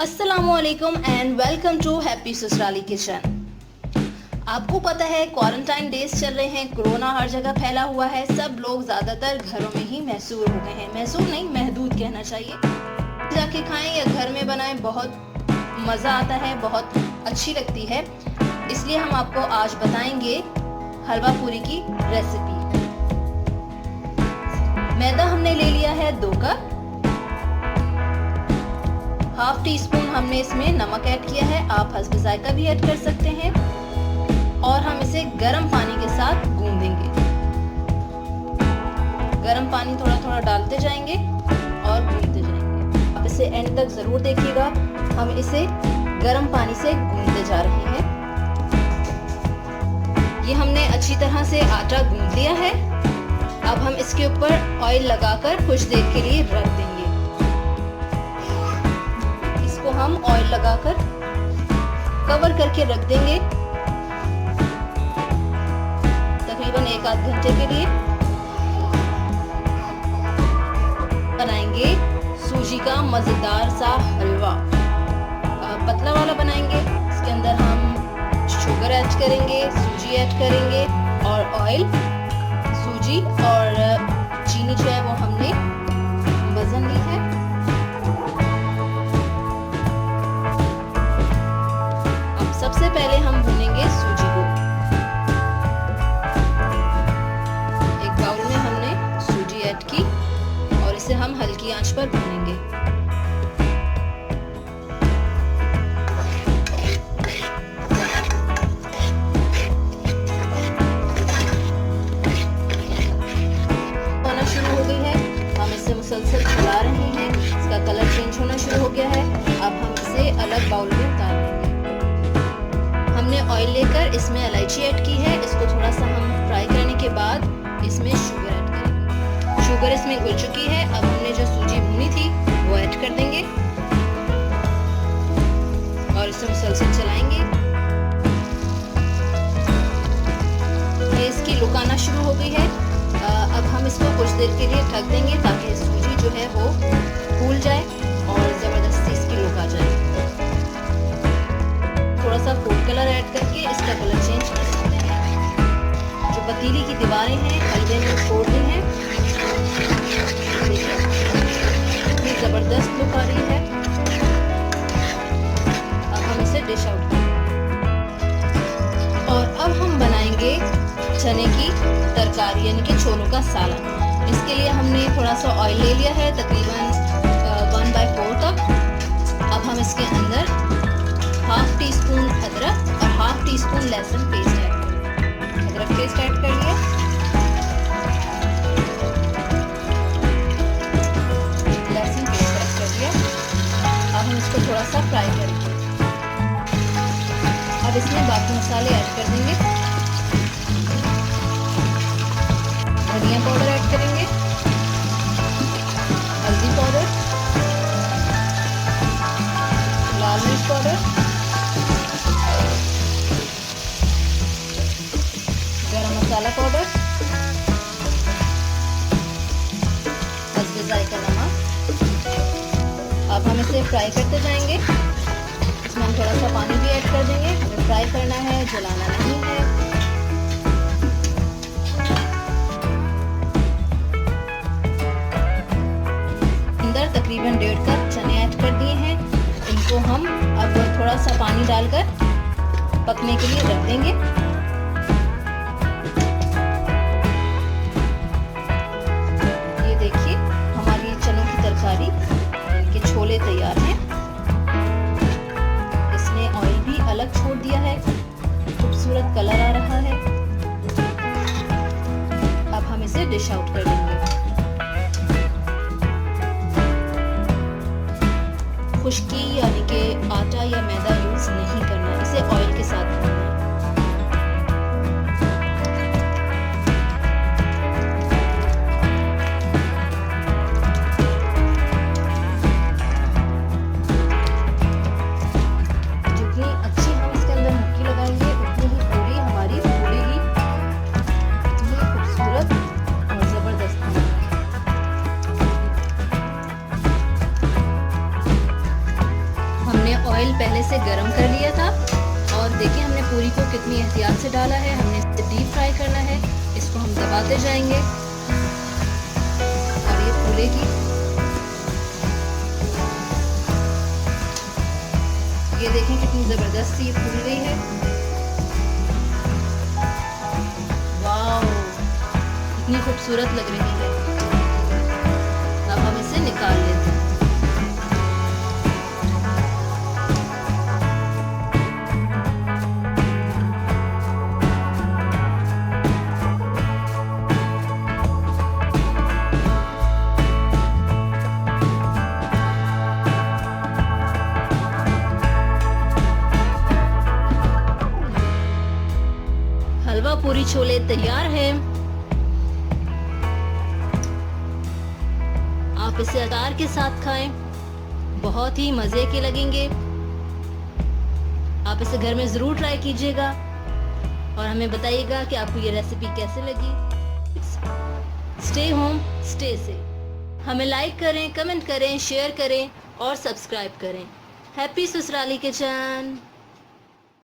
अस्सलामुअलैकुम and welcome to happy ससुराली kitchen. आपको पता है क्वारंटाइन डेज चल रहे हैं, कोरोना हर जगह फैला हुआ है, सब लोग ज़्यादातर घरों में ही महसूर हो गए हैं। महसूर नहीं, महदूद कहना चाहिए। जाके खाएं या घर में बनाएं, बहुत मज़ा आता है, बहुत अच्छी लगती है। इसलिए हम आपको आज बताएंगे हलवा पूरी की रेसिपी। मैदा हमने ले लिया है 2 कप। हाफ टी स्पून हमने इसमें नमक ऐड किया है, आप हस्ब जायका भी ऐड कर सकते हैं। और हम इसे गर्म पानी के साथ गूंदेंगे। गर्म पानी थोड़ा थोड़ा डालते जाएंगे और गूंदते जाएंगे। आप इसे एंड तक जरूर देखिएगा, हम इसे गर्म पानी से गूंदते जा रहे हैं। ये हमने अच्छी तरह से आटा गूंद लिया है। अब हम इसके ऊपर ऑयल लगाकर कुछ देर के लिए रख देंगे। इसको हम ऑयल लगाकर कवर करके रख देंगे तकरीबन 1-8 घंटे के लिए। बनाएंगे सूजी का मजेदार सा हलवा। पतला वाला बनाएंगे। इसके अंदर हम शुगर ऐड करेंगे, सूजी ऐड करेंगे और ऑयल, सूजी और चीनी जो है वो हमने वजन ली है। अब सबसे पहले हम भूनेंगे सूजी को। एक बाउल में हमने सूजी ऐड की और इसे हम हल्की आंच पर भूनेंगे। मुसलसल चला रहे हैं, इसका कलर चेंज होना शुरू हो गया है। अब हम इसे अलग बाउल में उतार लेंगे। हमने ऑयल लेकर इसमें इलायची ऐड की है। इसको थोड़ा सा हम फ्राई करने के बाद इसमें शुगर ऐड करेंगे। शुगर इसमें घुल चुकी है। अब हमने जो सूजी भुनी थी वो ऐड कर देंगे और इसे मुसलसल चलाएंगे। इसकी लुक आना शुरू हो गई है। अब हम इसको कुछ देर के लिए ढक देंगे ताकि सूजी जो है वो फूल जाए और ज़बरदस्ती इसकी लुक आ जाए। थोड़ा सा फूड कलर ऐड करके इसका कलर चेंज कर सकते हैं। जो पतीली की दीवारें हैं हलवे में छोड़ दी हैं। देखिए कितनी ज़बरदस्त लुक आ रही है। अब हम इसे डिश आउट करेंगे और अब हम बनाएंगे चने की तरकारी यानी कि छोलों का सालन। इसके लिए हमने थोड़ा सा ऑयल ले लिया है, तकरीबन 1/4 कप। अब हम इसके अंदर हाफ टी स्पून अदरक और हाफ टी स्पून लहसुन पेस्ट ऐड करेंगे। अदरक पेस्ट ऐड कर लिया, लहसुन पेस्ट ऐड कर दिया। अब हम इसको थोड़ा सा फ्राई करेंगे। अब इसमें बाकी मसाले ऐड कर देंगे। धनिया पाउडर ऐड करेंगे, हल्दी पाउडर, लाल मिर्च पाउडर, गरम मसाला पाउडर, हस्ब जायका नमक। अब हम इसे फ्राई करते जाएंगे। इसमें हम थोड़ा सा पानी भी ऐड कर देंगे। हमें फ्राई करना है, जलाना नहीं है। तकरीबन 1.5 कप चने ऐड कर दिए हैं। इनको हम अब थोड़ा सा पानी डालकर पकने के लिए रख देंगे। ये देखिए हमारी चनों की तरकारी, इनके छोले तैयार हैं। इसने ऑयल भी अलग छोड़ दिया है, खूबसूरत कलर आ रहा है। अब हम इसे डिश आउट कर देंगे। खुश्की यानी कि आटा या मैदा यूज नहीं करना, इसे ऑयल के साथ भूनना है। जितनी अच्छी हम इसके अंदर मुक्की लगाएंगे उतनी ही पूरी हमारी फूलेगी। इतनी खूबसूरत और ज़बरदस्त। पहले से गर्म कर लिया था। और देखिए हमने पूरी को कितनी एहतियात से डाला है। हमने इसे डीप फ्राई करना है। इसको हम दबाते जाएंगे और ये फूलेगी। ये देखें कितनी जबरदस्त ये फूल गई है। वाओ, कितनी खूबसूरत लग रही है। अब हम इसे निकाल लेते हैं। हलवा पूरी छोले तैयार है। आप इसे अचार के साथ खाएं, बहुत ही मजे के लगेंगे। आप इसे घर में जरूर ट्राई कीजिएगा और हमें बताइएगा कि आपको ये रेसिपी कैसे लगी। Stay home, stay safe. हमें लाइक करें, कमेंट करें, शेयर करें और सब्सक्राइब करें। हैप्पी ससुराली किचन।